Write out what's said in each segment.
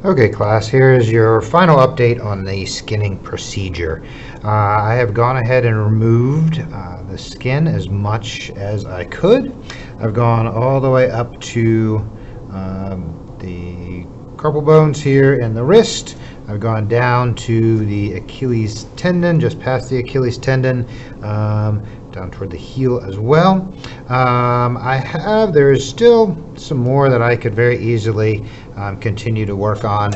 Okay, class, here is your final update on the skinning procedure. I have gone ahead and removed the skin as much as I could. I've gone all the way up to the carpal bones here in the wrist. I've gone down to the Achilles tendon, just past the Achilles tendon, down toward the heel as well. There is still some more that I could very easily continue to work on.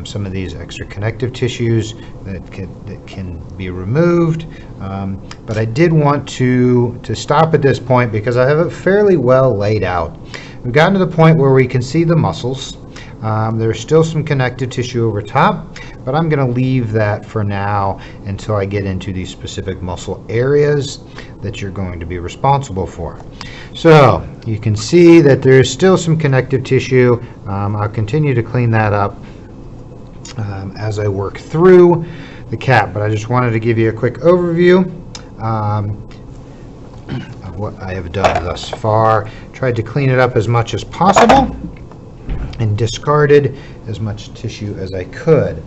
Some of these extra connective tissues that can be removed, but I did want to stop at this point because I have it fairly well laid out. We've gotten to the point where we can see the muscles. There's still some connective tissue over top, but I'm going to leave that for now until I get into these specific muscle areas that you're going to be responsible for. So you can see that there's still some connective tissue. I'll continue to clean that up as I work through the cap, but I just wanted to give you a quick overview of what I have done thus far. Tried to clean it up as much as possible and discarded as much tissue as I could.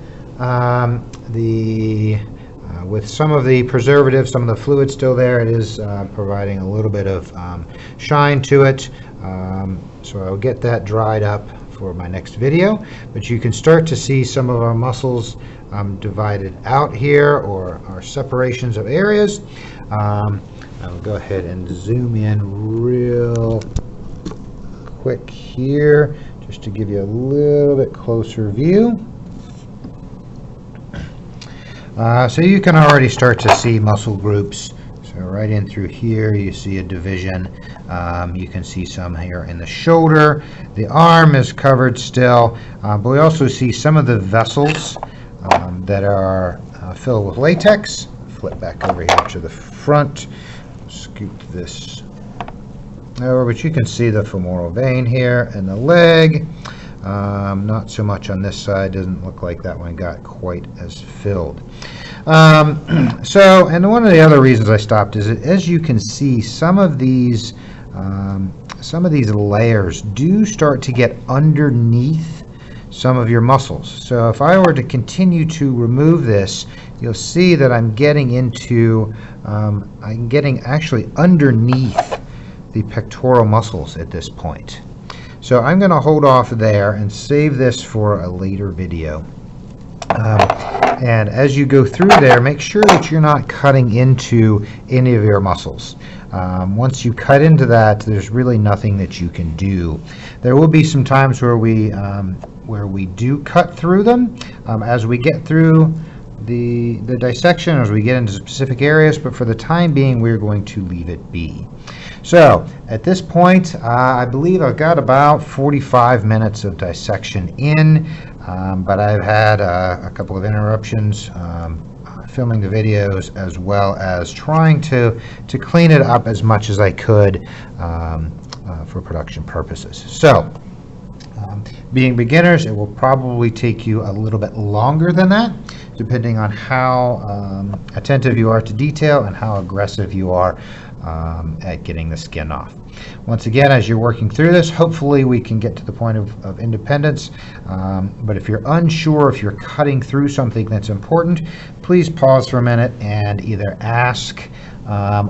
With some of the preservatives, some of the fluid still there, it is providing a little bit of shine to it. So I'll get that dried up for my next video. But you can start to see some of our muscles divided out here, or our separations of areas. I'll go ahead and zoom in real quick here, just to give you a little bit closer view. So you can already start to see muscle groups. So right in through here you see a division. You can see some here in the shoulder. The arm is covered still, but we also see some of the vessels that are filled with latex. Flip back over here to the front. Scoop this over, but you can see the femoral vein here and the leg. Not so much on this side. Doesn't look like that one got quite as filled. And one of the other reasons I stopped is that, as you can see, some of these layers do start to get underneath some of your muscles. So if I were to continue to remove this, you'll see that I'm getting actually underneath the pectoral muscles at this point. So I'm going to hold off there and save this for a later video. And as you go through there, make sure that you're not cutting into any of your muscles. Once you cut into that, there's really nothing that you can do. There will be some times where we do cut through them as we get through the dissection, as we get into specific areas, but for the time being, we're going to leave it be. So at this point, I believe I've got about 45 minutes of dissection in, but I've had a couple of interruptions filming the videos, as well as trying to clean it up as much as I could for production purposes. So being beginners, it will probably take you a little bit longer than that, depending on how attentive you are to detail and how aggressive you are at getting the skin off. Once again, as you're working through this, hopefully we can get to the point of independence. But if you're unsure, if you're cutting through something that's important, please pause for a minute and either ask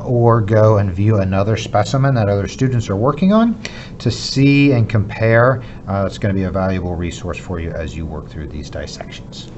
or go and view another specimen that other students are working on to see and compare. It's going to be a valuable resource for you as you work through these dissections.